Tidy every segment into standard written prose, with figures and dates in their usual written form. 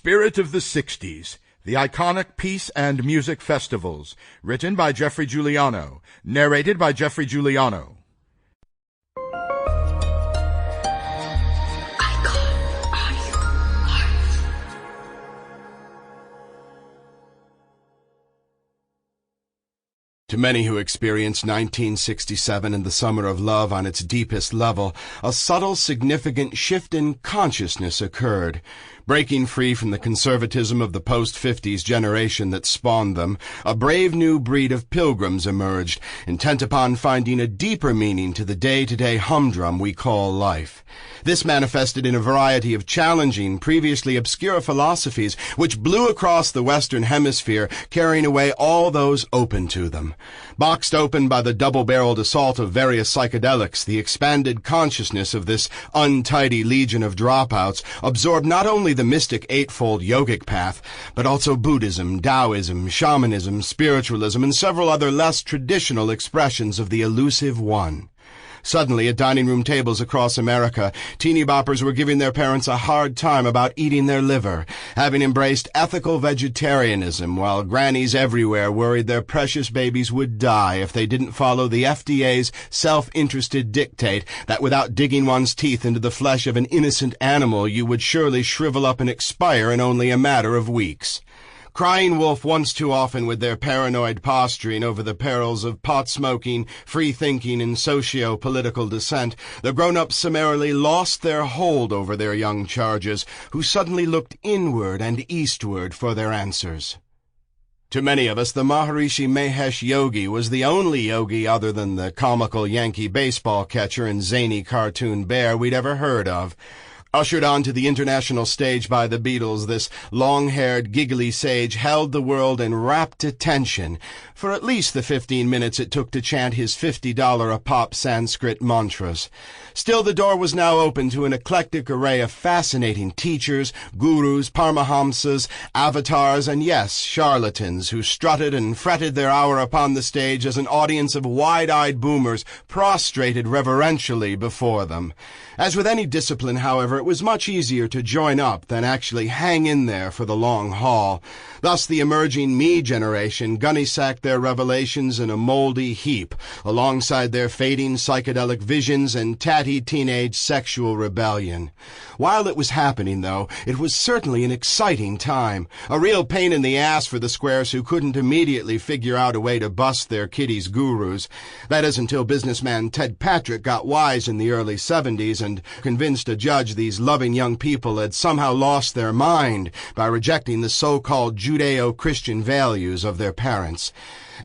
Spirit of the 60s, the iconic peace and music festivals, written by Geoffrey Giuliano, narrated by Geoffrey Giuliano. To many who experienced 1967 and the summer of love on its deepest level, a subtle, significant shift in consciousness occurred. Breaking free from the conservatism of the post-50s generation that spawned them, a brave new breed of pilgrims emerged, intent upon finding a deeper meaning to the day-to-day humdrum we call life. This manifested in a variety of challenging, previously obscure philosophies which blew across the Western Hemisphere, carrying away all those open to them. Boxed open by the double-barreled assault of various psychedelics, the expanded consciousness of this untidy legion of dropouts absorbed not only the mystic eightfold yogic path, but also Buddhism, Taoism, shamanism, spiritualism, and several other less traditional expressions of the elusive One. Suddenly, at dining room tables across America, teeny boppers were giving their parents a hard time about eating their liver, having embraced ethical vegetarianism, while grannies everywhere worried their precious babies would die if they didn't follow the FDA's self-interested dictate that without digging one's teeth into the flesh of an innocent animal, you would surely shrivel up and expire in only a matter of weeks. Crying wolf once too often with their paranoid posturing over the perils of pot-smoking, free-thinking, and socio-political dissent, the grown-ups summarily lost their hold over their young charges, who suddenly looked inward and eastward for their answers. To many of us, the Maharishi Mahesh Yogi was the only yogi other than the comical Yankee baseball catcher and zany cartoon bear we'd ever heard of. Ushered onto the international stage by the Beatles, this long-haired, giggly sage held the world in rapt attention for at least the 15 minutes it took to chant his $50-a-pop Sanskrit mantras. Still, the door was now open to an eclectic array of fascinating teachers, gurus, paramahamsas, avatars, and yes, charlatans who strutted and fretted their hour upon the stage as an audience of wide-eyed boomers prostrated reverentially before them. As with any discipline, however, it was much easier to join up than actually hang in there for the long haul. Thus the emerging me generation gunny-sacked their revelations in a moldy heap, alongside their fading psychedelic visions and tatty teenage sexual rebellion. While it was happening, though, it was certainly an exciting time, a real pain in the ass for the squares who couldn't immediately figure out a way to bust their kiddies' gurus. That is, until businessman Ted Patrick got wise in the early 70s and convinced a judge these loving young people had somehow lost their mind by rejecting the so-called Judeo-Christian values of their parents.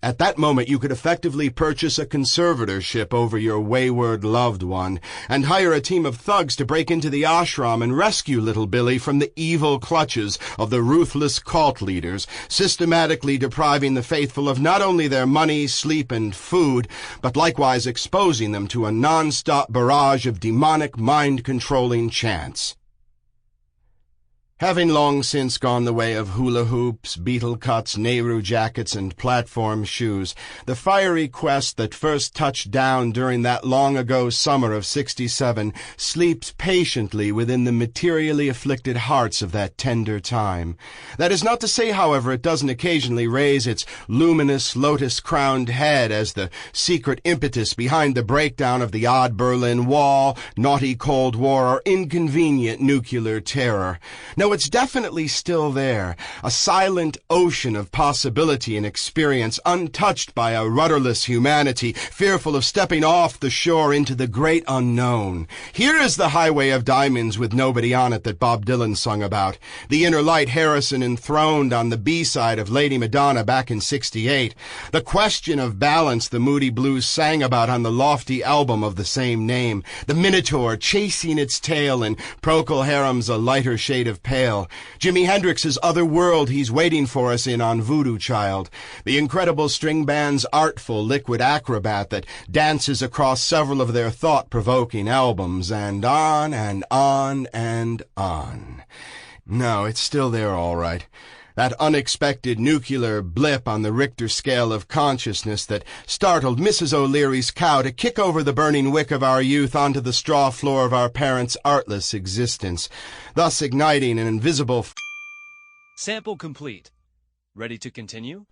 At that moment, you could effectively purchase a conservatorship over your wayward loved one and hire a team of thugs to break into the ashram and rescue little Billy from the evil clutches of the ruthless cult leaders, systematically depriving the faithful of not only their money, sleep, and food, but likewise exposing them to a non-stop barrage of demonic, mind-controlling chants. Having long since gone the way of hula hoops, beetle cuts, Nehru jackets, and platform shoes, the fiery quest that first touched down during that long-ago summer of '67 sleeps patiently within the materially afflicted hearts of that tender time. That is not to say, however, it doesn't occasionally raise its luminous, lotus-crowned head as the secret impetus behind the breakdown of the odd Berlin Wall, naughty Cold War, or inconvenient nuclear terror. No, it's definitely still there, a silent ocean of possibility and experience, untouched by a rudderless humanity, fearful of stepping off the shore into the great unknown. Here is the highway of diamonds with nobody on it that Bob Dylan sung about, the inner light Harrison enthroned on the B-side of Lady Madonna back in '68, the question of balance the Moody Blues sang about on the lofty album of the same name, the Minotaur chasing its tail in Procol Harum's A Lighter Shade of Pale, Jimi Hendrix's Other World he's waiting for us in on Voodoo Child, the incredible string band's artful liquid acrobat that dances across several of their thought-provoking albums, and on and on and on. No, it's still there all right. That unexpected nuclear blip on the Richter scale of consciousness that startled Mrs. O'Leary's cow to kick over the burning wick of our youth onto the straw floor of our parents' artless existence, thus igniting an invisible Sample complete. Ready to continue?